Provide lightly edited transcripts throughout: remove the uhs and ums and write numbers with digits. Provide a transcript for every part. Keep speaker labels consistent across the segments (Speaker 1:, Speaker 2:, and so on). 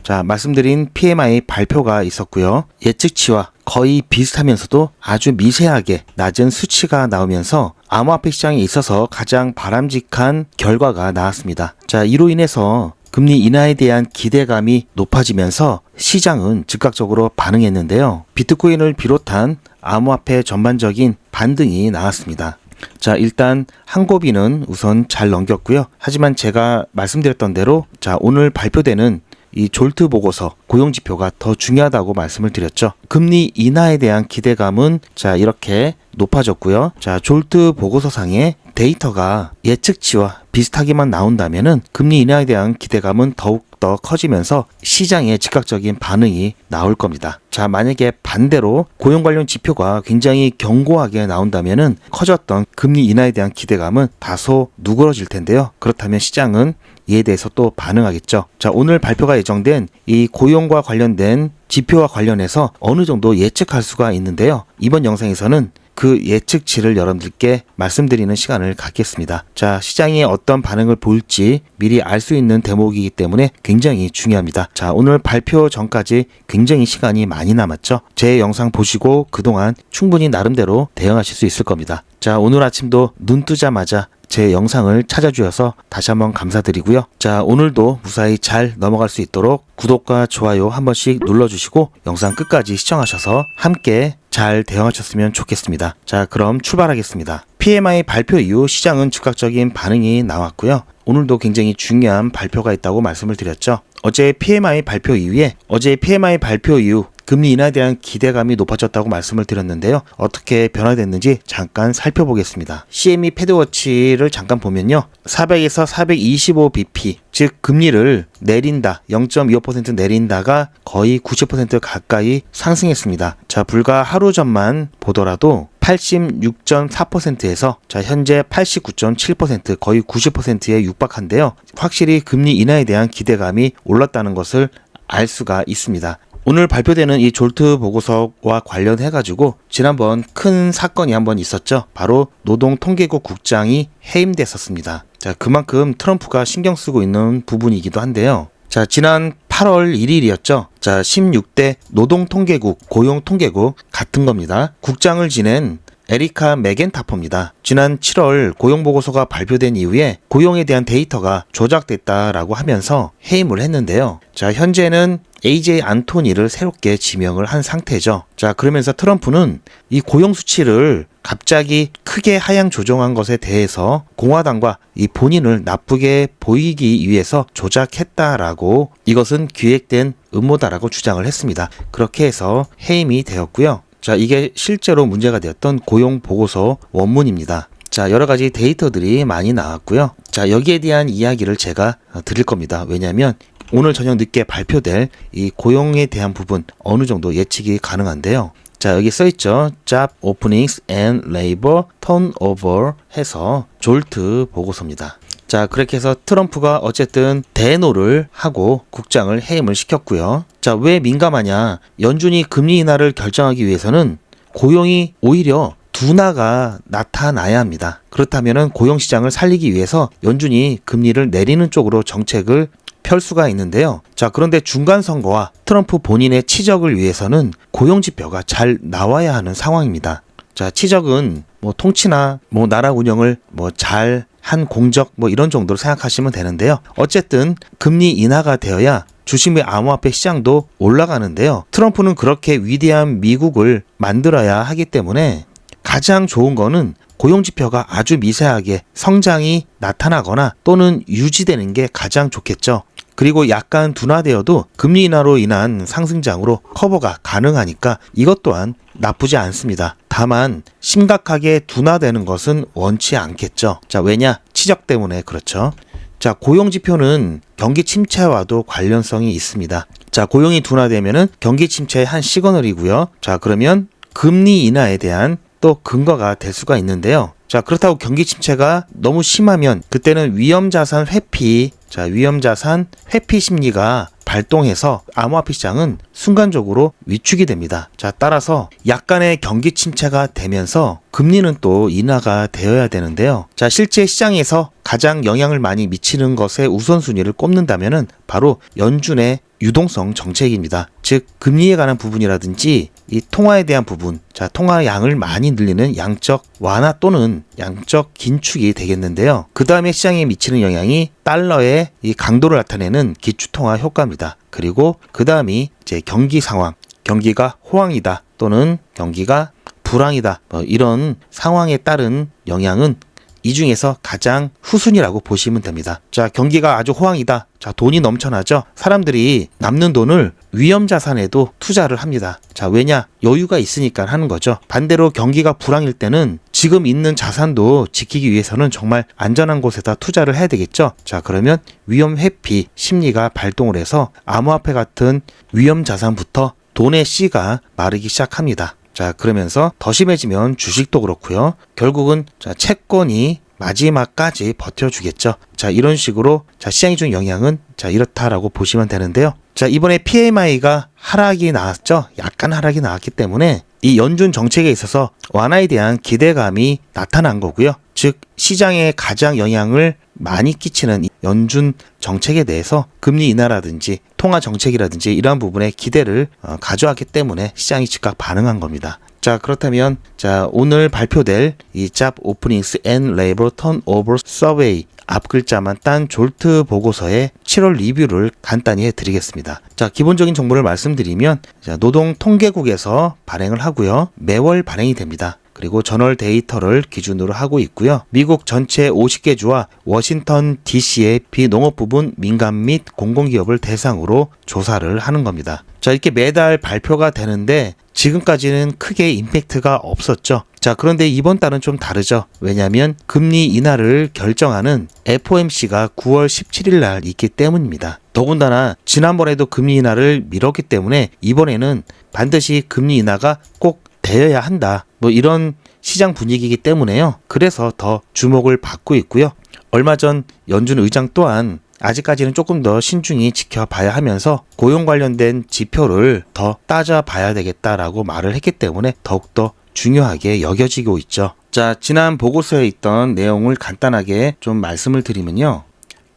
Speaker 1: 자, 말씀드린 PMI 발표가 있었고요. 예측치와 거의 비슷하면서도 아주 미세하게 낮은 수치가 나오면서 암호화폐 시장에 있어서 가장 바람직한 결과가 나왔습니다. 자, 이로 인해서 금리 인하에 대한 기대감이 높아지면서 시장은 즉각적으로 반응했는데요. 비트코인을 비롯한 암호화폐 전반적인 반등이 나왔습니다. 자, 일단 한고비는 우선 잘 넘겼고요. 하지만 제가 말씀드렸던 대로 자, 오늘 발표되는 이 졸트 보고서 고용지표가 더 중요하다고 말씀을 드렸죠. 금리 인하에 대한 기대감은 자, 이렇게 높아졌고요. 자, 졸트 보고서상의 데이터가 예측치와 비슷하게만 나온다면은 금리 인하에 대한 기대감은 더욱더 커지면서 시장에 즉각적인 반응이 나올 겁니다. 자, 만약에 반대로 고용 관련 지표가 굉장히 견고하게 나온다면은 커졌던 금리 인하에 대한 기대감은 다소 누그러질 텐데요. 그렇다면 시장은 이에 대해서 또 반응하겠죠. 자, 오늘 발표가 예정된 이 고용과 관련된 지표와 관련해서 어느 정도 예측할 수가 있는데요. 이번 영상에서는 그 예측치를 여러분들께 말씀드리는 시간을 갖겠습니다. 자, 시장이 어떤 반응을 보일지 미리 알 수 있는 대목이기 때문에 굉장히 중요합니다. 자, 오늘 발표 전까지 굉장히 시간이 많이 남았죠. 제 영상 보시고 그동안 충분히 나름대로 대응하실 수 있을 겁니다. 자, 오늘 아침도 눈 뜨자마자 제 영상을 찾아주셔서 다시 한번 감사드리고요. 자, 오늘도 무사히 잘 넘어갈 수 있도록 구독과 좋아요 한 번씩 눌러주시고 영상 끝까지 시청하셔서 함께 잘 대응하셨으면 좋겠습니다. 자, 그럼 출발하겠습니다. PMI 발표 이후 시장은 즉각적인 반응이 나왔고요. 오늘도 굉장히 중요한 발표가 있다고 말씀을 드렸죠. 어제 PMI 발표 이후 금리 인하에 대한 기대감이 높아졌다고 말씀을 드렸는데요. 어떻게 변화됐는지 잠깐 살펴보겠습니다. CME 패드워치를 잠깐 보면요. 400에서 425bp, 즉 금리를 내린다, 0.25% 내린다가 거의 90% 가까이 상승했습니다. 자, 불과 하루 전만 보더라도 86.4%에서 자, 현재 89.7%, 거의 90%에 육박한데요. 확실히 금리 인하에 대한 기대감이 올랐다는 것을 알 수가 있습니다. 오늘 발표되는 이 졸트 보고서와 관련해가지고 지난번 큰 사건이 한번 있었죠. 바로 노동통계국 국장이 해임됐었습니다. 자, 그만큼 트럼프가 신경 쓰고 있는 부분이기도 한데요. 자, 지난 8월 1일이었죠. 자, 16대 노동통계국, 고용통계국 같은 겁니다. 국장을 지낸 에리카 맥앤타퍼입니다. 지난 7월 고용보고서가 발표된 이후에 고용에 대한 데이터가 조작됐다라고 하면서 해임을 했는데요. 자, 현재는 AJ 안토니를 새롭게 지명을 한 상태죠. 자, 그러면서 트럼프는 이 고용 수치를 갑자기 크게 하향 조정한 것에 대해서 공화당과 이 본인을 나쁘게 보이기 위해서 조작했다라고, 이것은 기획된 음모다라고 주장을 했습니다. 그렇게 해서 해임이 되었고요. 자, 이게 실제로 문제가 되었던 고용 보고서 원문입니다. 자, 여러 가지 데이터들이 많이 나왔고요. 자, 여기에 대한 이야기를 제가 드릴 겁니다. 왜냐하면 오늘 저녁 늦게 발표될 이 고용에 대한 부분 어느 정도 예측이 가능한데요. 자, 여기 써있죠. Job Openings and Labor Turnover 해서 졸트 보고서입니다. 자, 그렇게 해서 트럼프가 어쨌든 대노를 하고 국장을 해임을 시켰고요. 자, 왜 민감하냐? 연준이 금리 인하를 결정하기 위해서는 고용이 오히려 둔화가 나타나야 합니다. 그렇다면 고용시장을 살리기 위해서 연준이 금리를 내리는 쪽으로 정책을 펼 수가 있는데요. 자, 그런데 중간선거와 트럼프 본인의 치적을 위해서는 고용지표가 잘 나와야 하는 상황입니다. 자, 치적은 뭐 통치나 뭐 나라 운영을 뭐 잘 한 공적 뭐 이런 정도로 생각하시면 되는데요. 어쨌든 금리 인하가 되어야 주식의 암호화폐 시장도 올라가는데요. 트럼프는 그렇게 위대한 미국을 만들어야 하기 때문에 가장 좋은 거는 고용지표가 아주 미세하게 성장이 나타나거나 또는 유지되는 게 가장 좋겠죠. 그리고 약간 둔화되어도 금리 인하로 인한 상승장으로 커버가 가능하니까 이것 또한 나쁘지 않습니다. 다만 심각하게 둔화되는 것은 원치 않겠죠. 자, 왜냐? 치적 때문에 그렇죠. 자, 고용지표는 경기 침체와도 관련성이 있습니다. 자, 고용이 둔화되면은 경기 침체의 한 시그널이고요. 자, 그러면 금리 인하에 대한 또 근거가 될 수가 있는데요. 자, 그렇다고 경기 침체가 너무 심하면 그때는 위험자산 회피 자, 위험자산 회피 심리가 발동해서 암호화폐 시장은 순간적으로 위축이 됩니다. 자, 따라서 약간의 경기 침체가 되면서 금리는 또 인하가 되어야 되는데요. 자, 실제 시장에서 가장 영향을 많이 미치는 것의 우선순위를 꼽는다면은 바로 연준의 유동성 정책입니다. 즉, 금리에 관한 부분이라든지 이 통화에 대한 부분, 자, 통화 양을 많이 늘리는 양적 완화 또는 양적 긴축이 되겠는데요. 그 다음에 시장에 미치는 영향이 달러의 이 강도를 나타내는 기축통화 효과입니다. 그리고 그 다음이 이제 경기 상황, 경기가 호황이다 또는 경기가 불황이다, 이런 상황에 따른 영향은 이 중에서 가장 후순위라고 보시면 됩니다. 자, 경기가 아주 호황이다. 자, 돈이 넘쳐나죠. 사람들이 남는 돈을 위험자산에도 투자를 합니다. 자, 왜냐? 여유가 있으니까 하는 거죠. 반대로 경기가 불황일 때는 지금 있는 자산도 지키기 위해서는 정말 안전한 곳에다 투자를 해야 되겠죠. 자, 그러면 위험 회피 심리가 발동을 해서 암호화폐 같은 위험자산부터 돈의 씨가 마르기 시작합니다. 자, 그러면서 더 심해지면 주식도 그렇고요. 결국은 자, 채권이 마지막까지 버텨주겠죠. 자, 이런 식으로 자, 시장이 준 영향은 자, 이렇다라고 보시면 되는데요. 자, 이번에 PMI가 하락이 나왔죠. 약간 하락이 나왔기 때문에 이 연준 정책에 있어서 완화에 대한 기대감이 나타난 거고요. 즉, 시장에 가장 영향을 많이 끼치는 이 연준 정책에 대해서 금리 인하라든지 통화 정책이라든지 이러한 부분에 기대를 가져왔기 때문에 시장이 즉각 반응한 겁니다. 자, 그렇다면 자, 오늘 발표될 이 Job Openings and Labor Turnover Survey 앞 글자만 딴 졸트 보고서의 7월 리뷰를 간단히 해드리겠습니다. 자, 기본적인 정보를 말씀드리면 자, 노동통계국에서 발행을 하고요. 매월 발행이 됩니다. 그리고 전월 데이터를 기준으로 하고 있고요. 미국 전체 50개 주와 워싱턴 DC의 비농업 부분 민간 및 공공기업을 대상으로 조사를 하는 겁니다. 자, 이렇게 매달 발표가 되는데 지금까지는 크게 임팩트가 없었죠. 자, 그런데 이번 달은 좀 다르죠. 왜냐하면 금리 인하를 결정하는 FOMC가 9월 17일 날 있기 때문입니다. 더군다나 지난번에도 금리 인하를 미뤘기 때문에 이번에는 반드시 금리 인하가 꼭 되어야 한다. 이런 시장 분위기이기 때문에요. 그래서 더 주목을 받고 있고요. 얼마 전 연준 의장 또한 아직까지는 조금 더 신중히 지켜봐야 하면서 고용 관련된 지표를 더 따져봐야 되겠다라고 말을 했기 때문에 더욱더 중요하게 여겨지고 있죠. 자, 지난 보고서에 있던 내용을 간단하게 좀 말씀을 드리면요.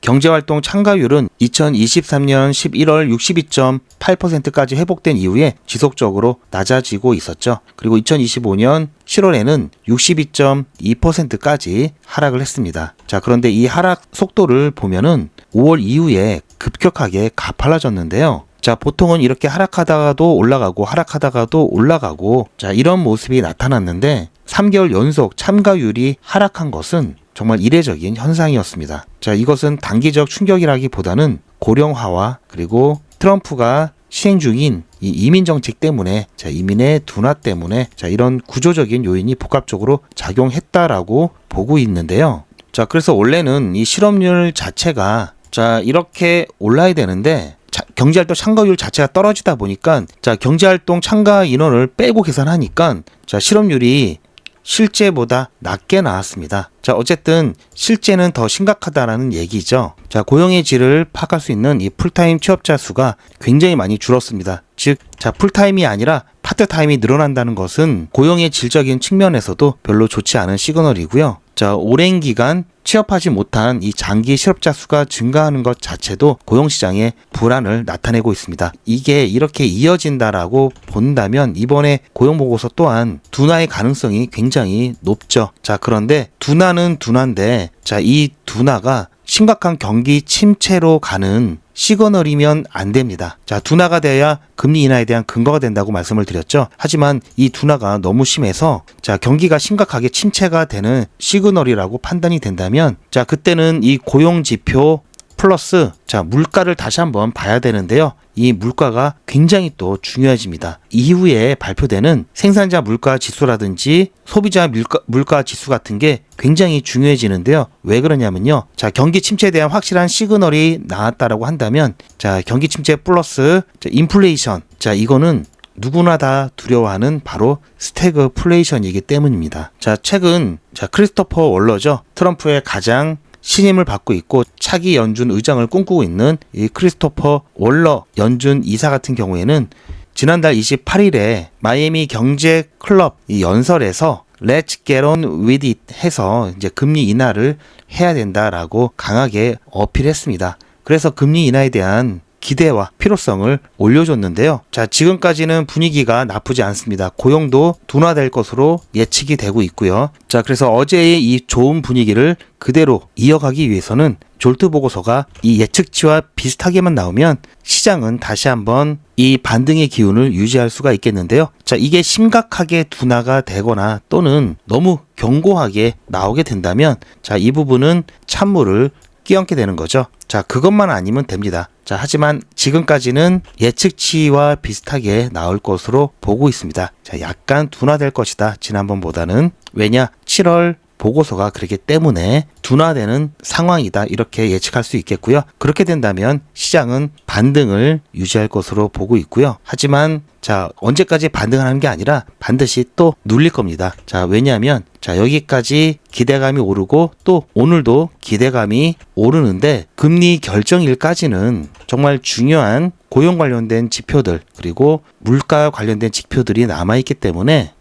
Speaker 1: 경제활동 참가율은 2023년 11월 62.8%까지 회복된 이후에 지속적으로 낮아지고 있었죠. 그리고 2025년 7월에는 62.2%까지 하락을 했습니다. 자, 그런데 이 하락 속도를 보면은 5월 이후에 급격하게 가팔라졌는데요. 자, 보통은 이렇게 하락하다가도 올라가고 하락하다가도 올라가고 자, 이런 모습이 나타났는데 3개월 연속 참가율이 하락한 것은 정말 이례적인 현상이었습니다. 자, 이것은 단기적 충격이라기보다는 고령화와 그리고 트럼프가 시행 중인 이 이민 정책 때문에 자, 이민의 둔화 때문에 자, 이런 구조적인 요인이 복합적으로 작용했다라고 보고 있는데요. 자, 그래서 원래는 이 실업률 자체가 자, 이렇게 올라야 되는데 경제활동 참가율 자체가 떨어지다 보니까 자, 경제활동 참가 인원을 빼고 계산하니까 자, 실업률이 실제보다 낮게 나왔습니다. 자, 어쨌든 실제는 더 심각하다라는 얘기죠. 자, 고용의 질을 파악할 수 있는 이 풀타임 취업자 수가 굉장히 많이 줄었습니다. 즉, 자, 풀타임이 아니라 파트타임이 늘어난다는 것은 고용의 질적인 측면에서도 별로 좋지 않은 시그널이고요. 자, 오랜 기간 취업하지 못한 이 장기 실업자 수가 증가하는 것 자체도 고용시장에 불안을 나타내고 있습니다. 이게 이렇게 이어진다라고 본다면 이번에 고용보고서 또한 둔화의 가능성이 굉장히 높죠. 자, 그런데 둔화는 둔화인데 자, 이 둔화가 심각한 경기 침체로 가는 시그널이면 안 됩니다. 자, 둔화가 돼야 금리 인하에 대한 근거가 된다고 말씀을 드렸죠. 하지만 이 둔화가 너무 심해서 자, 경기가 심각하게 침체가 되는 시그널이라고 판단이 된다면 자, 그때는 이 고용 지표 플러스 자, 물가를 다시 한번 봐야 되는데요. 이 물가가 굉장히 또 중요해집니다. 이후에 발표되는 생산자 물가 지수라든지 소비자 물가 지수 같은 게 굉장히 중요해지는데요. 왜 그러냐면요. 자, 경기 침체에 대한 확실한 시그널이 나왔다라고 한다면 자, 경기 침체 플러스 자, 인플레이션. 자, 이거는 누구나 다 두려워하는 바로 스태그플레이션이기 때문입니다. 자, 최근 자, 크리스토퍼 월러죠. 트럼프의 가장 신임을 받고 있고 차기 연준 의장을 꿈꾸고 있는 이 크리스토퍼 월러 연준 이사 같은 경우에는 지난달 28일에 마이애미 경제 클럽 이 연설에서 Let's get on with it 해서 이제 금리 인하를 해야 된다라고 강하게 어필했습니다. 그래서 금리 인하에 대한 기대와 필요성을 올려줬는데요. 자, 지금까지는 분위기가 나쁘지 않습니다. 고용도 둔화될 것으로 예측이 되고 있고요. 자, 그래서 어제의 이 좋은 분위기를 그대로 이어가기 위해서는 졸트 보고서가 이 예측치와 비슷하게만 나오면 시장은 다시 한번 이 반등의 기운을 유지할 수가 있겠는데요. 자, 이게 심각하게 둔화가 되거나 또는 너무 견고하게 나오게 된다면 자, 이 부분은 찬물을 끼얹게 되는 거죠. 자, 그것만 아니면 됩니다. 자, 하지만 지금까지는 예측치와 비슷하게 나올 것으로 보고 있습니다. 자, 약간 둔화될 것이다. 지난번보다는. 왜냐? 7월 보고서가 그렇기 때문에 둔화되는 상황이다. 이렇게 예측할 수 있겠고요. 그렇게 된다면 시장은 반등을 유지할 것으로 보고 있고요. 하지만 자, 언제까지 반등하는 게 아니라 반드시 또 눌릴 겁니다. 자, 왜냐하면 자, 여기까지 기대감이 오르고 또 오늘도 기대감이 오르는데 금리 결정일까지는 정말 중요한 고용 관련된 지표들 그리고 물가 관련된 지표들이 남아있기 때문에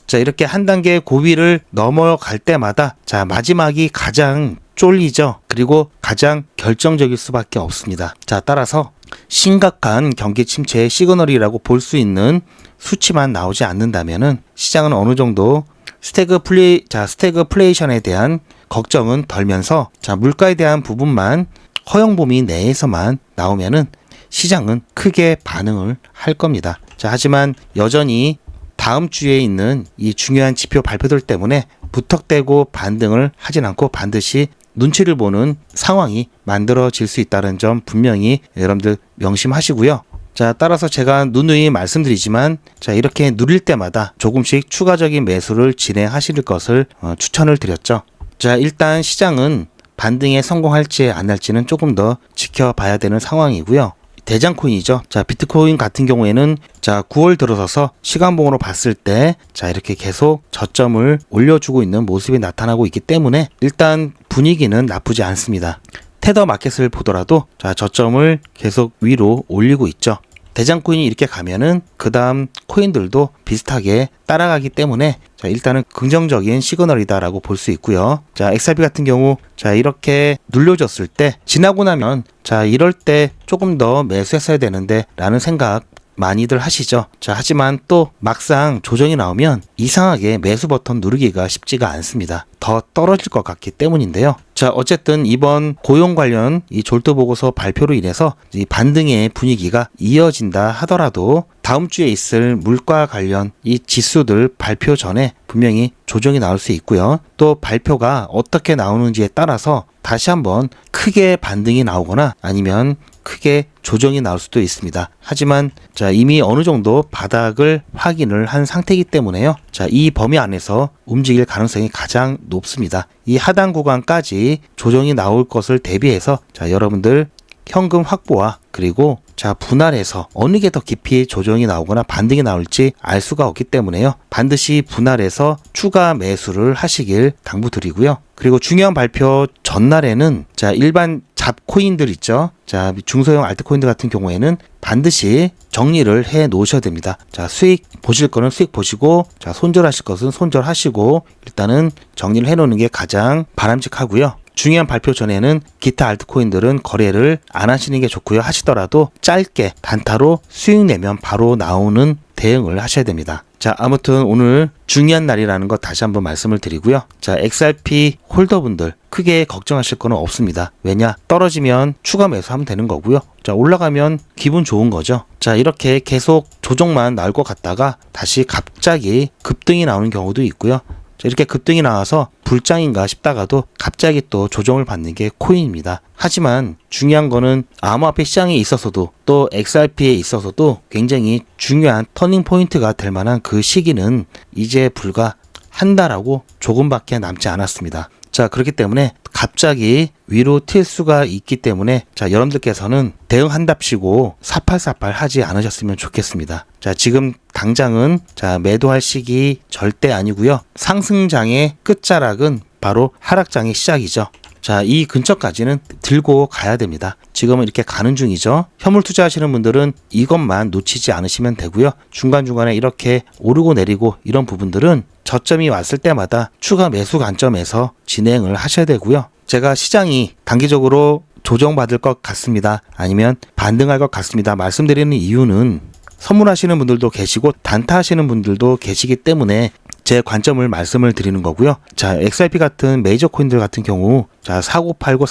Speaker 1: 자, 이렇게 한 단계 고비를 넘어갈 때마다 자, 마지막이 가장 쫄리죠. 그리고 가장 결정적일 수밖에 없습니다. 자, 따라서 심각한 경기 침체의 시그널이라고 볼 수 있는 수치만 나오지 않는다면은 시장은 어느 정도 스태그플레이션에 대한 걱정은 덜면서 자, 물가에 대한 부분만 허용 범위 내에서만 나오면은 시장은 크게 반응을 할 겁니다. 자, 하지만 여전히 다음 주에 있는 이 중요한 지표 발표들 때문에 부탁되고 반등을 하진 않고 반드시 눈치를 보는 상황이 만들어질 수 있다는 점 분명히 여러분들 명심하시고요. 자, 따라서 제가 누누이 말씀드리지만 자, 이렇게 누릴 때마다 조금씩 추가적인 매수를 진행하실 것을 추천을 드렸죠. 자, 일단 시장은 반등에 성공할지 안 할지는 조금 더 지켜봐야 되는 상황이고요. 대장코인이죠. 자, 비트코인 같은 경우에는 자, 9월 들어서서 시간봉으로 봤을 때 자, 이렇게 계속 저점을 올려주고 있는 모습이 나타나고 있기 때문에 일단 분위기는 나쁘지 않습니다. 테더 마켓을 보더라도 자, 저점을 계속 위로 올리고 있죠. 대장코인이 이렇게 가면은 그 다음 코인들도 비슷하게 따라가기 때문에 자, 일단은 긍정적인 시그널이다라고 볼 수 있고요. 자, XRP 같은 경우 자, 이렇게 눌려줬을 때 지나고 나면 자, 이럴 때 조금 더 매수했어야 되는데 라는 생각 많이들 하시죠. 자, 하지만 또 막상 조정이 나오면 이상하게 매수 버튼 누르기가 쉽지가 않습니다. 더 떨어질 것 같기 때문인데요. 자, 어쨌든 이번 고용 관련 이 졸트 보고서 발표로 인해서 이 반등의 분위기가 이어진다 하더라도 다음 주에 있을 물가 관련 이 지수들 발표 전에 분명히 조정이 나올 수 있고요. 또 발표가 어떻게 나오는지에 따라서 다시 한번 크게 반등이 나오거나 아니면 크게 조정이 나올 수도 있습니다. 하지만 자, 이미 어느 정도 바닥을 확인을 한 상태이기 때문에요. 자, 이 범위 안에서 움직일 가능성이 가장 높습니다. 이 하단 구간까지 조정이 나올 것을 대비해서 자, 여러분들 현금 확보와 그리고 자, 분할해서 어느 게 더 깊이 조정이 나오거나 반등이 나올지 알 수가 없기 때문에요. 반드시 분할해서 추가 매수를 하시길 당부드리고요. 그리고 중요한 발표 전날에는 자, 일반 잡코인들 있죠. 자, 중소형 알트코인들 같은 경우에는 반드시 정리를 해 놓으셔야 됩니다. 자, 수익 보실 거는 수익 보시고 자, 손절하실 것은 손절하시고 일단은 정리를 해 놓는 게 가장 바람직하고요. 중요한 발표 전에는 기타 알트코인들은 거래를 안 하시는 게 좋고요. 하시더라도 짧게 단타로 수익 내면 바로 나오는 대응을 하셔야 됩니다. 자, 아무튼 오늘 중요한 날이라는 거 다시 한번 말씀을 드리고요. 자, XRP 홀더분들 크게 걱정하실 거는 없습니다. 왜냐? 떨어지면 추가 매수하면 되는 거고요. 자, 올라가면 기분 좋은 거죠. 자, 이렇게 계속 조정만 나올 것 같다가 다시 갑자기 급등이 나오는 경우도 있고요. 자, 이렇게 급등이 나와서 불장인가 싶다가도 갑자기 또 조정을 받는 게 코인입니다. 하지만 중요한 거는 암호화폐 시장에 있어서도 또 XRP에 있어서도 굉장히 중요한 터닝 포인트가 될 만한 그 시기는 이제 불과 한 달하고 조금밖에 남지 않았습니다. 자, 그렇기 때문에 갑자기 위로 튈 수가 있기 때문에 자, 여러분들께서는 대응한답시고 사팔사팔 하지 않으셨으면 좋겠습니다. 자, 지금 당장은 자, 매도할 시기 절대 아니고요. 상승장의 끝자락은 바로 하락장의 시작이죠. 자, 이 근처까지는 들고 가야 됩니다. 지금은 이렇게 가는 중이죠. 현물 투자하시는 분들은 이것만 놓치지 않으시면 되고요. 중간중간에 이렇게 오르고 내리고 이런 부분들은 저점이 왔을 때마다 추가 매수 관점에서 진행을 하셔야 되고요. 제가 시장이 단기적으로 조정받을 것 같습니다. 아니면 반등할 것 같습니다. 말씀드리는 이유는 선물하시는 분들도 계시고 단타하시는 분들도 계시기 때문에 제 관점을 말씀을 드리는 거고요. 자, XRP 같은 메이저 코인들 같은 경우 사고 팔고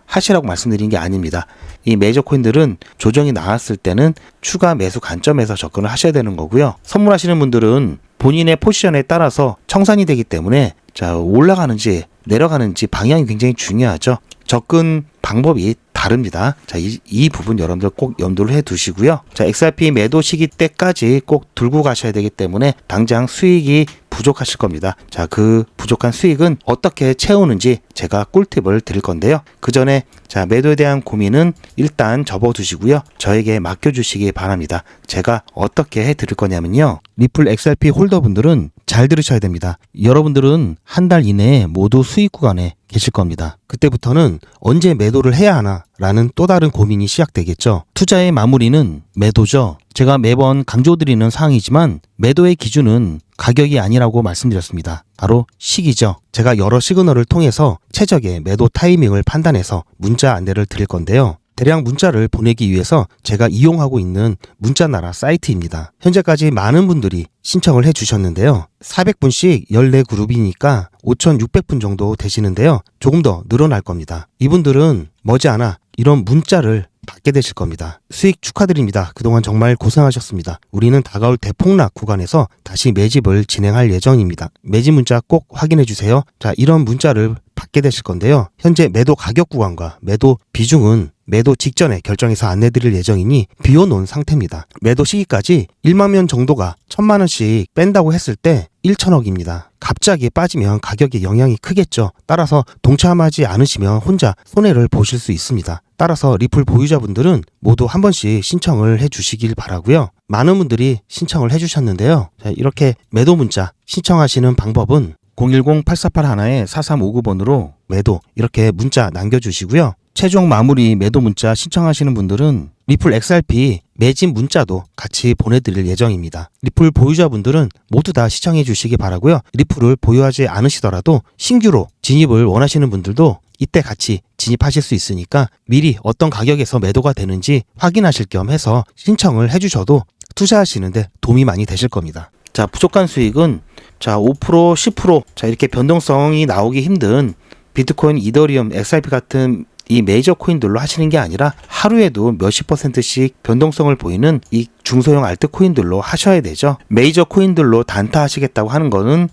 Speaker 1: 하시라고 말씀드린 게 아닙니다. 이 메이저 코인들은 조정이 나왔을 때는 추가 매수 관점에서 접근을 하셔야 되는 거고요. 선물하시는 분들은 본인의 포지션에 따라서 청산이 되기 때문에 올라가는지 내려가는지 방향이 굉장히 중요하죠. 접근 방법이 다릅니다. 자, 이 부분 여러분들 꼭 염두를 해 두시고요. 자, XRP 매도 시기 때까지 꼭 들고 가셔야 되기 때문에 당장 수익이 부족하실 겁니다. 자, 그 부족한 수익은 어떻게 채우는지 제가 꿀팁을 드릴 건데요. 그 전에 매도에 대한 고민은 일단 접어두시고요. 저에게 맡겨주시기 바랍니다. 제가 어떻게 해드릴 거냐면요. 리플 XRP 홀더분들은 잘 들으셔야 됩니다. 여러분들은 한 달 이내에 모두 수익 구간에 계실 겁니다. 그때부터는 언제 매도를 해야 하나 라는 또 다른 고민이 시작되겠죠. 투자의 마무리는 매도죠. 제가 매번 강조드리는 사항이지만 매도의 기준은 가격이 아니라고 말씀드렸습니다. 바로 시기죠. 제가 여러 시그널을 통해서 최적의 매도 타이밍을 판단해서 문자 안내를 드릴 건데요. 대량 문자를 보내기 위해서 제가 이용하고 있는 문자나라 사이트입니다. 현재까지 많은 분들이 신청을 해주셨는데요. 400분씩 14그룹이니까 5,600분 정도 되시는데요. 조금 더 늘어날 겁니다. 이분들은 머지않아 이런 문자를 받게 되실 겁니다. 수익 축하드립니다. 그동안 정말 고생하셨습니다. 우리는 다가올 대폭락 구간에서 다시 매집을 진행할 예정입니다. 매집 문자 꼭 확인해 주세요. 자, 이런 문자를 받게 되실 건데요. 현재 매도 가격 구간과 매도 비중은 매도 직전에 결정해서 안내드릴 예정이니 비워놓은 상태입니다. 매도 시기까지 1만 명 정도가 1,000만 원씩 뺀다고 했을 때 1천억입니다. 갑자기 빠지면 가격에 영향이 크겠죠. 따라서 동참하지 않으시면 혼자 손해를 보실 수 있습니다. 따라서 리플 보유자분들은 모두 한 번씩 신청을 해주시길 바라고요. 많은 분들이 신청을 해주셨는데요. 자, 이렇게 매도 문자 신청하시는 방법은 010-8481-4359번으로 매도 이렇게 문자 남겨주시고요. 최종 마무리 매도 문자 신청하시는 분들은 리플 XRP 매집 문자도 같이 보내드릴 예정입니다. 리플 보유자분들은 모두 다 시청해 주시기 바라고요. 리플을 보유하지 않으시더라도 신규로 진입을 원하시는 분들도 이때 같이 진입하실 수 있으니까 미리 어떤 가격에서 매도가 되는지 확인하실 겸 해서 신청을 해주셔도 투자하시는데 도움이 많이 되실 겁니다. 자, 부족한 수익은 5%, 10% 이렇게 변동성이 나오기 힘든 비트코인, 이더리움, XRP 같은 이 메이저 코인들로 하시는 게 아니라 하루에도 몇십 %씩 변동성을 보이는 이 중소형 알트 코인들로 하셔야 되죠. 메이저 코인들로 단타 하시겠다고 하는 거는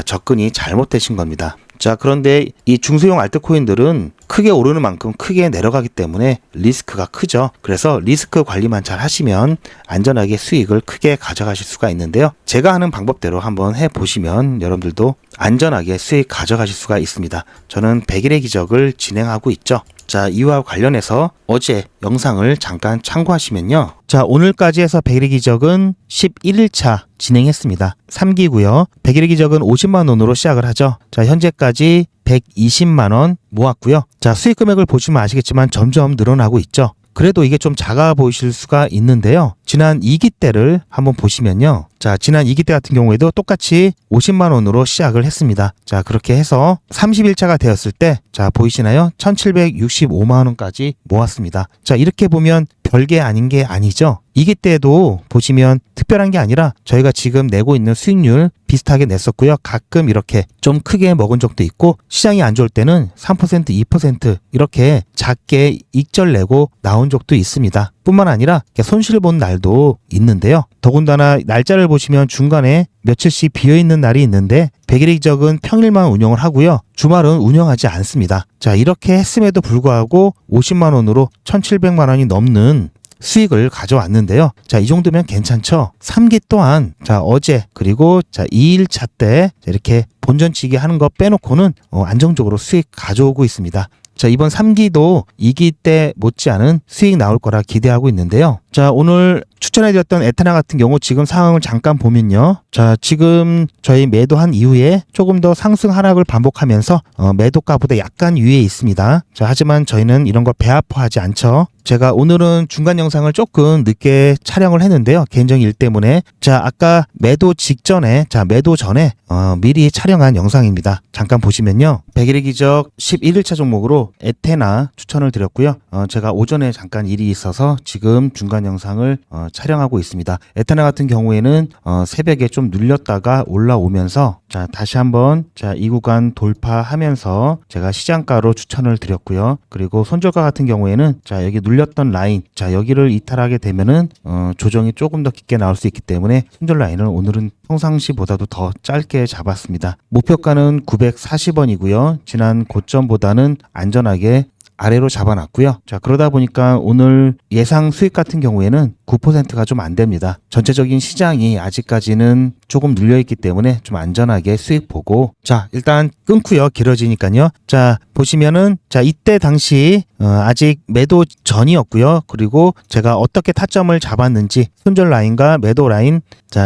Speaker 1: 접근이 잘못되신 겁니다. 자, 그런데 이 중소형 알트코인들은 크게 오르는 만큼 크게 내려가기 때문에 리스크가 크죠. 그래서 리스크 관리만 잘 하시면 안전하게 수익을 크게 가져가실 수가 있는데요. 제가 하는 방법대로 한번 해보시면 여러분들도 안전하게 수익 가져가실 수가 있습니다. 저는 100일의 기적을 진행하고 있죠. 자, 이와 관련해서 어제 영상을 잠깐 참고하시면요. 자, 오늘까지 해서 100일의 기적은 11일차 진행했습니다. 3기고요. 100일의 기적은 50만 원으로 시작을 하죠. 자, 현재까지 120만 원 모았고요. 자, 수익 금액을 보시면 아시겠지만 점점 늘어나고 있죠. 그래도 이게 좀 작아 보이실 수가 있는데요. 지난 2기 때를 한번 보시면요. 자, 지난 2기 때 같은 경우에도 똑같이 50만 원으로 시작을 했습니다. 자, 그렇게 해서 30일차가 되었을 때, 자, 보이시나요? 1,765만 원까지 모았습니다. 자, 이렇게 보면 별게 아닌 게 아니죠. 2기 때도 보시면 특별한 게 아니라 저희가 지금 내고 있는 수익률 비슷하게 냈었고요. 가끔 이렇게 좀 크게 먹은 적도 있고 시장이 안 좋을 때는 3%, 2% 이렇게 작게 익절 내고 나온 적도 있습니다. 뿐만 아니라 손실 본 날도 있는데요. 더군다나 날짜를 보시면 중간에 며칠씩 비어있는 날이 있는데 100일의 기적은 평일만 운영을 하고요. 주말은 운영하지 않습니다. 자, 이렇게 했음에도 불구하고 50만 원으로 1,700만 원이 넘는 수익을 가져왔는데요. 자, 이 정도면 괜찮죠? 3기 또한 어제 그리고 2일차 때 이렇게 본전치기 하는 거 빼놓고는 안정적으로 수익 가져오고 있습니다. 자, 이번 3기도 2기 때 못지않은 수익 나올 거라 기대하고 있는데요. 자, 오늘 추천해드렸던 에테나 같은 경우 지금 상황을 잠깐 보면요. 자, 지금 저희 매도한 이후에 조금 더 상승 하락을 반복하면서 매도가보다 약간 위에 있습니다. 자, 하지만 저희는 이런 거 배아파하지 않죠. 제가 오늘은 중간 영상을 조금 늦게 촬영을 했는데요. 개인적인 일 때문에. 자, 아까 매도 직전에, 매도 전에 미리 촬영한 영상입니다. 잠깐 보시면요. 100일의 기적 11일차 종목으로 에테나 추천을 드렸고요. 제가 오전에 잠깐 일이 있어서 지금 중간 영상을 촬영하고 있습니다. 에테나 같은 경우에는 새벽에 좀 눌렸다가 올라오면서 자, 다시 한번 이 구간 돌파하면서 제가 시장가로 추천을 드렸고요. 그리고 손절가 같은 경우에는 여기 눌렸던 라인, 여기를 이탈하게 되면은 조정이 조금 더 깊게 나올 수 있기 때문에 손절 라인을 오늘은 평상시보다도 더 짧게 잡았습니다. 목표가는 940원이고요. 지난 고점보다는 안전하게 아래로 잡아놨고요. 자, 그러다 보니까 오늘 예상 수익 같은 경우에는 9%가 좀 안 됩니다. 전체적인 시장이 아직까지는 조금 눌려있기 때문에 좀 안전하게 수익 보고, 자, 일단 끊고요. 길어지니까요. 자, 보시면은, 이때 당시, 아직 매도 전이었고요. 그리고 제가 어떻게 타점을 잡았는지, 손절 라인과 매도 라인,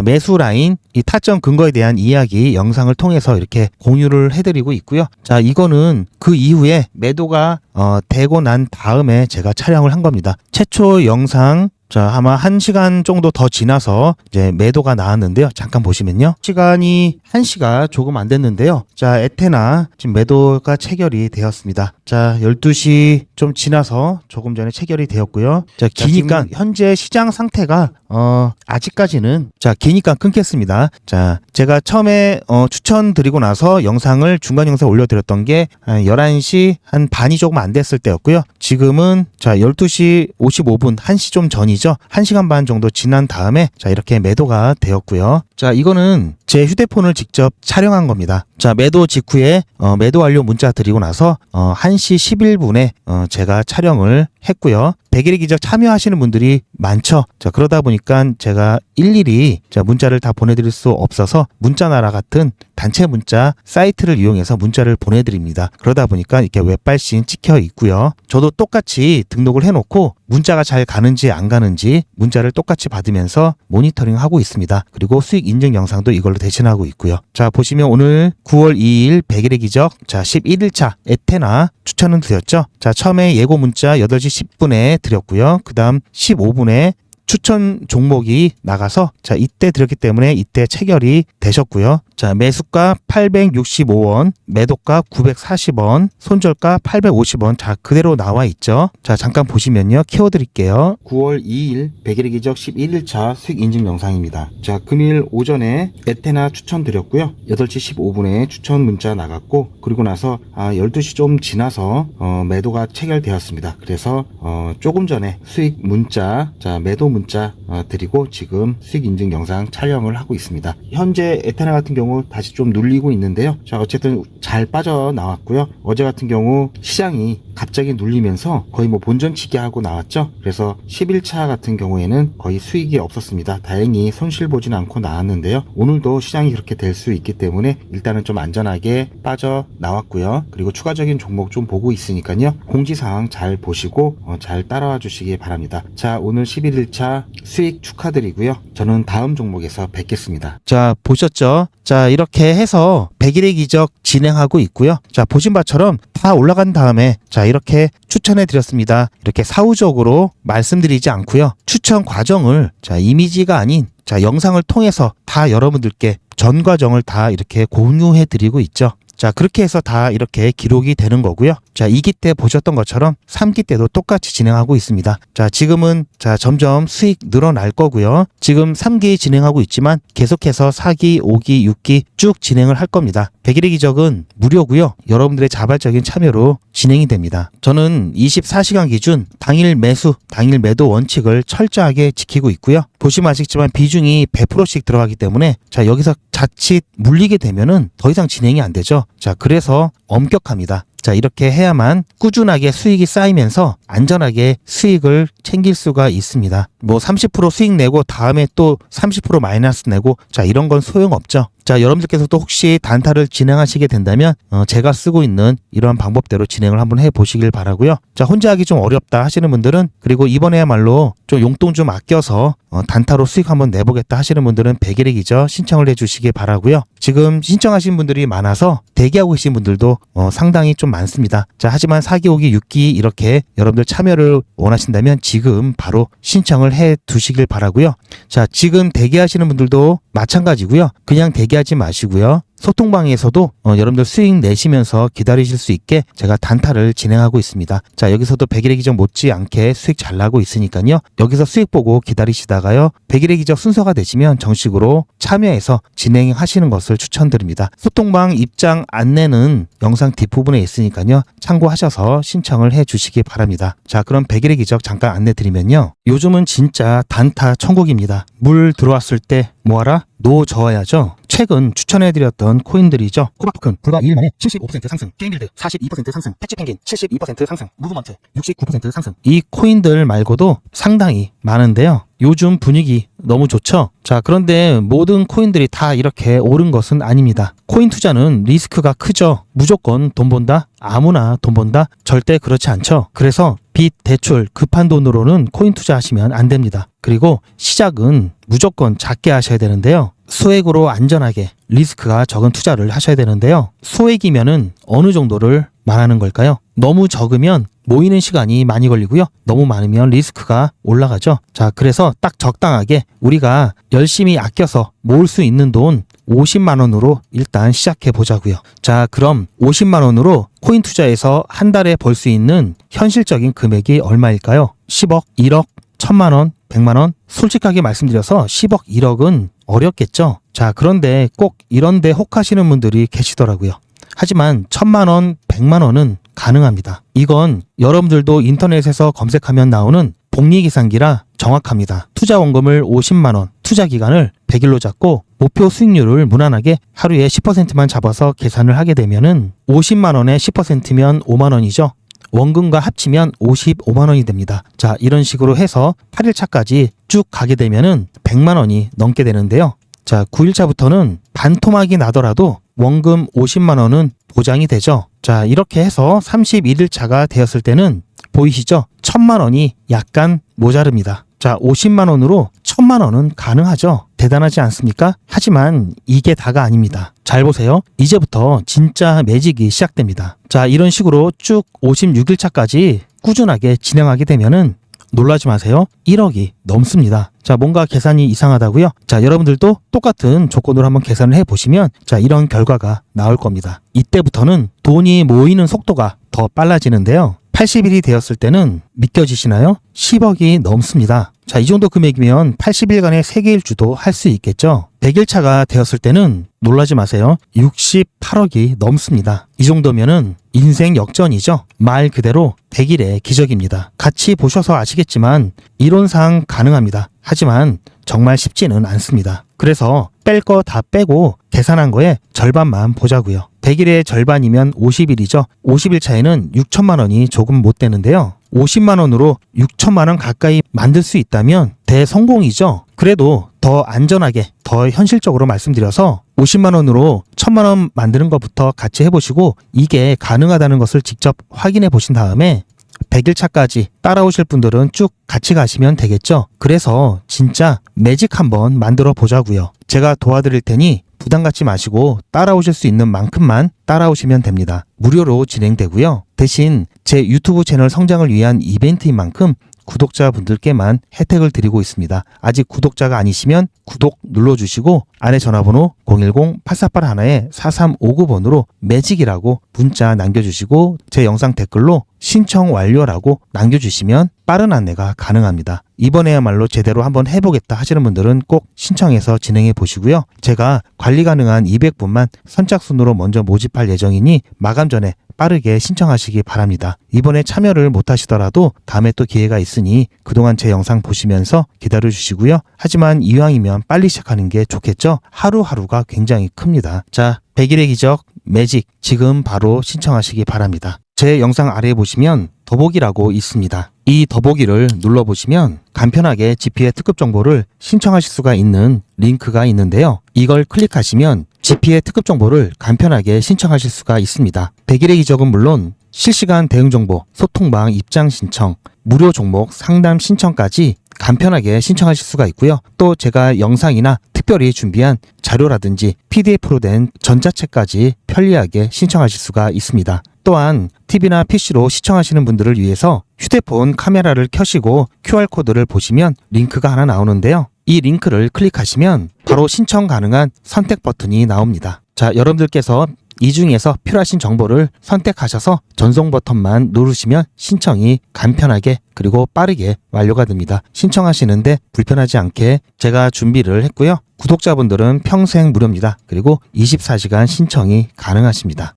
Speaker 1: 매수 라인, 이 타점 근거에 대한 이야기 영상을 통해서 이렇게 공유를 해드리고 있고요. 자, 이거는 그 이후에 매도가, 되고 난 다음에 제가 촬영을 한 겁니다. 최초 영상, 아마 1시간 정도 더 지나서 이제 매도가 나왔는데요. 잠깐 보시면요. 시간이 1시가 조금 안 됐는데요. 자, 에테나 지금 매도가 체결이 되었습니다. 자, 12시 좀 지나서 조금 전에 체결이 되었고요. 자, 기니까 현재 시장 상태가 아직까지는 기니까 끊겠습니다. 자, 제가 처음에 추천드리고 나서 영상을 중간 영상 올려드렸던 게 11시 한 반이 조금 안 됐을 때였고요. 지금은 12시 55분 1시 좀 전이죠. 1시간 반 정도 지난 다음에 이렇게 매도가 되었고요. 자, 이거는 제 휴대폰을 직접 촬영한 겁니다. 자, 매도 직후에 매도 완료 문자 드리고 나서 1시 11분에 제가 촬영을 했고요. 100일의 기적 참여하시는 분들이 많죠. 자, 그러다 보니까 제가 일일이 문자를 다 보내드릴 수 없어서 문자나라 같은 단체 문자 사이트를 이용해서 문자를 보내드립니다. 그러다 보니까 이렇게 웹발신 찍혀 있고요. 저도 똑같이 등록을 해놓고 문자가 잘 가는지 안 가는지 문자를 똑같이 받으면서 모니터링 하고 있습니다. 그리고 수익 인증 영상도 이걸로 대신하고 있고요. 자, 보시면 오늘 9월 2일 100일의 기적 11일차 에테나 추천은 드렸죠. 자, 처음에 예고 문자 8시 10분에 드렸고요. 그 다음 15분에 추천 종목이 나가서 이때 드렸기 때문에 이때 체결이 되셨고요. 자, 매수가 865원, 매도가 940원, 손절가 850원. 자, 그대로 나와 있죠. 자, 잠깐 보시면요. 키워드릴게요. 9월 2일 100일의 기적 11일차 수익 인증 영상입니다. 자, 금일 오전에 에테나 추천 드렸고요. 8시 15분에 추천 문자 나갔고, 그리고 나서 12시 좀 지나서 매도가 체결되었습니다. 그래서 조금 전에 수익 문자, 매도 문자 드리고 지금 수익 인증 영상 촬영을 하고 있습니다. 현재 에테나 같은 경우 다시 좀 눌리고 있는데요. 자, 어쨌든 잘 빠져나왔고요. 어제 같은 경우 시장이 갑자기 눌리면서 거의 본전치기 하고 나왔죠. 그래서 11차 같은 경우에는 거의 수익이 없었습니다. 다행히 손실 보진 않고 나왔는데요. 오늘도 시장이 그렇게 될 수 있기 때문에 일단은 좀 안전하게 빠져나왔고요. 그리고 추가적인 종목 좀 보고 있으니까요. 공지사항 잘 보시고 잘 따라와 주시기 바랍니다. 자, 오늘 11일차 수익 축하드리고요. 저는 다음 종목에서 뵙겠습니다. 자, 보셨죠? 자, 이렇게 해서 100일의 기적 진행하고 있고요. 자, 보신 바처럼 다 올라간 다음에 이렇게 추천해 드렸습니다. 이렇게 사후적으로 말씀드리지 않고요. 추천 과정을 이미지가 아닌 영상을 통해서 다 여러분들께 전 과정을 다 이렇게 공유해 드리고 있죠. 자, 그렇게 해서 다 이렇게 기록이 되는 거고요. 자, 2기 때 보셨던 것처럼 3기 때도 똑같이 진행하고 있습니다. 자, 지금은 점점 수익 늘어날 거고요. 지금 3기 진행하고 있지만 계속해서 4기, 5기, 6기 쭉 진행을 할 겁니다. 100일의 기적은 무료고요. 여러분들의 자발적인 참여로 진행이 됩니다. 저는 24시간 기준 당일 매수, 당일 매도 원칙을 철저하게 지키고 있고요. 보시면 아시겠지만 비중이 100%씩 들어가기 때문에 여기서 자칫 물리게 되면은 더 이상 진행이 안 되죠. 자, 그래서 엄격합니다. 자, 이렇게 해야만 꾸준하게 수익이 쌓이면서 안전하게 수익을 챙길 수가 있습니다. 뭐 30% 수익 내고 다음에 또 30% 마이너스 내고 자 이런 건 소용없죠. 자 여러분들께서도 혹시 단타를 진행하시게 된다면 제가 쓰고 있는 이러한 방법대로 진행을 한번 해보시길 바라고요. 자 혼자 하기 좀 어렵다 하시는 분들은 그리고 이번에야말로 좀 용돈 좀 아껴서 단타로 수익 한번 내보겠다 하시는 분들은 100일의 기적 신청을 해주시기 바라고요. 지금 신청하신 분들이 많아서 대기하고 계신 분들도 상당히 좀 많습니다. 자 하지만 4기, 5기, 6기 이렇게 여러분들 참여를 원하신다면 지금 바로 신청을 해 두시길 바라고요. 자 지금 대기하시는 분들도 마찬가지고요. 그냥 대기하지 마시고요. 소통방에서도 여러분들 수익 내시면서 기다리실 수 있게 제가 단타를 진행하고 있습니다. 자 여기서도 100일의 기적 못지않게 수익 잘 나고 있으니까요. 여기서 수익 보고 기다리시다가요. 100일의 기적 순서가 되시면 정식으로 참여해서 진행하시는 것을 추천드립니다. 소통방 입장 안내는 영상 뒷부분에 있으니까요. 참고하셔서 신청을 해주시기 바랍니다. 자 그럼 100일의 기적 잠깐 안내 드리면요. 요즘은 진짜 단타 천국입니다. 물 들어왔을 때 뭐하라? 노 저어야죠. 최근 추천해드렸던 코인들이죠. 코바토큰 불과 2일 만에 75% 상승, 게임빌드 42% 상승, 패치펭귄 72% 상승, 무브먼트 69% 상승. 이 코인들 말고도 상당히 많은데요. 요즘 분위기 너무 좋죠? 자, 그런데 모든 코인들이 다 이렇게 오른 것은 아닙니다. 코인 투자는 리스크가 크죠. 무조건 돈 번다? 아무나 돈 번다? 절대 그렇지 않죠. 그래서 빚, 대출, 급한 돈으로는 코인 투자하시면 안 됩니다. 그리고 시작은 무조건 작게 하셔야 되는데요. 소액으로 안전하게 리스크가 적은 투자를 하셔야 되는데요. 소액이면은 어느 정도를 말하는 걸까요? 너무 적으면 모이는 시간이 많이 걸리고요. 너무 많으면 리스크가 올라가죠. 자, 그래서 딱 적당하게 우리가 열심히 아껴서 모을 수 있는 돈 50만 원으로 일단 시작해 보자고요. 자, 그럼 50만 원으로 코인 투자에서 한 달에 벌 수 있는 현실적인 금액이 얼마일까요? 10억, 1억, 1000만 원, 100만 원? 솔직하게 말씀드려서 10억, 1억은 어렵겠죠. 자, 그런데 꼭 이런데 혹하시는 분들이 계시더라고요. 하지만 1000만 원, 100만 원은 가능합니다. 이건 여러분들도 인터넷에서 검색하면 나오는 복리계산기라 정확합니다. 투자 원금을 50만 원, 투자 기간을 100일로 잡고 목표 수익률을 무난하게 하루에 10%만 잡아서 계산을 하게 되면은 50만 원에 10%면 5만 원이죠. 원금과 합치면 55만 원이 됩니다. 자, 이런 식으로 해서 8일차까지 쭉 가게 되면은 100만 원이 넘게 되는데요. 자, 9일차부터는 반토막이 나더라도 원금 50만 원은 보장이 되죠. 자, 이렇게 해서 31일차가 되었을 때는 보이시죠? 1000만 원이 약간 모자릅니다. 자, 50만 원으로 1000만 원은 가능하죠. 대단하지 않습니까? 하지만 이게 다가 아닙니다. 잘 보세요. 이제부터 진짜 매직이 시작됩니다. 자, 이런 식으로 쭉 56일차까지 꾸준하게 진행하게 되면은 놀라지 마세요. 1억이 넘습니다. 자, 뭔가 계산이 이상하다고요? 자, 여러분들도 똑같은 조건으로 한번 계산을 해보시면 자, 이런 결과가 나올 겁니다. 이때부터는 돈이 모이는 속도가 더 빨라지는데요. 80일이 되었을 때는 믿겨지시나요? 10억이 넘습니다. 자, 이 정도 금액이면 80일간의 세계일주도 할 수 있겠죠. 100일차가 되었을 때는 놀라지 마세요. 68억이 넘습니다. 이 정도면은 인생 역전이죠. 말 그대로 100일의 기적입니다. 같이 보셔서 아시겠지만 이론상 가능합니다. 하지만 정말 쉽지는 않습니다. 그래서 뺄 거 다 빼고 계산한 거에 절반만 보자고요. 100일의 절반이면 50일이죠. 50일 차에는 6천만 원이 조금 못 되는데요. 50만 원으로 6천만 원 가까이 만들 수 있다면 대성공이죠. 그래도 더 안전하게, 더 현실적으로 말씀드려서 50만 원으로 1000만 원 만드는 것부터 같이 해보시고 이게 가능하다는 것을 직접 확인해 보신 다음에 100일 차까지 따라오실 분들은 쭉 같이 가시면 되겠죠. 그래서 진짜 매직 한번 만들어 보자고요. 제가 도와드릴 테니 부담 갖지 마시고 따라오실 수 있는 만큼만 따라오시면 됩니다. 무료로 진행되고요. 대신 제 유튜브 채널 성장을 위한 이벤트인 만큼 구독자분들께만 혜택을 드리고 있습니다. 아직 구독자가 아니시면 구독 눌러주시고 아래 전화번호 010-8481-4359번으로 매직이라고 문자 남겨주시고 제 영상 댓글로 신청 완료라고 남겨주시면 빠른 안내가 가능합니다. 이번에야말로 제대로 한번 해보겠다 하시는 분들은 꼭 신청해서 진행해 보시고요. 제가 관리 가능한 200분만 선착순으로 먼저 모집할 예정이니 마감 전에 빠르게 신청하시기 바랍니다. 이번에 참여를 못하시더라도 다음에 또 기회가 있으니 그동안 제 영상 보시면서 기다려주시고요. 하지만 이왕이면 빨리 시작하는 게 좋겠죠? 하루하루가 굉장히 큽니다. 자, 100일의 기적 매직 지금 바로 신청하시기 바랍니다. 제 영상 아래에 보시면 더 더보기라고 있습니다. 이 더보기를 눌러보시면 간편하게 GPA 특급 정보를 신청하실 수가 있는 링크가 있는데요. 이걸 클릭하시면 GPA 특급 정보를 간편하게 신청하실 수가 있습니다. 100일의 기적은 물론 실시간 대응 정보, 소통방 입장 신청, 무료 종목 상담 신청까지 간편하게 신청하실 수가 있고요. 또 제가 영상이나 특별히 준비한 자료라든지 PDF로 된 전자책까지 편리하게 신청하실 수가 있습니다. 또한 TV나 PC로 시청하시는 분들을 위해서 휴대폰 카메라를 켜시고 QR코드를 보시면 링크가 하나 나오는데요. 이 링크를 클릭하시면 바로 신청 가능한 선택 버튼이 나옵니다. 자, 여러분들께서 이 중에서 필요하신 정보를 선택하셔서 전송 버튼만 누르시면 신청이 간편하게 그리고 빠르게 완료가 됩니다. 신청하시는데 불편하지 않게 제가 준비를 했고요. 구독자분들은 평생 무료입니다. 그리고 24시간 신청이 가능하십니다.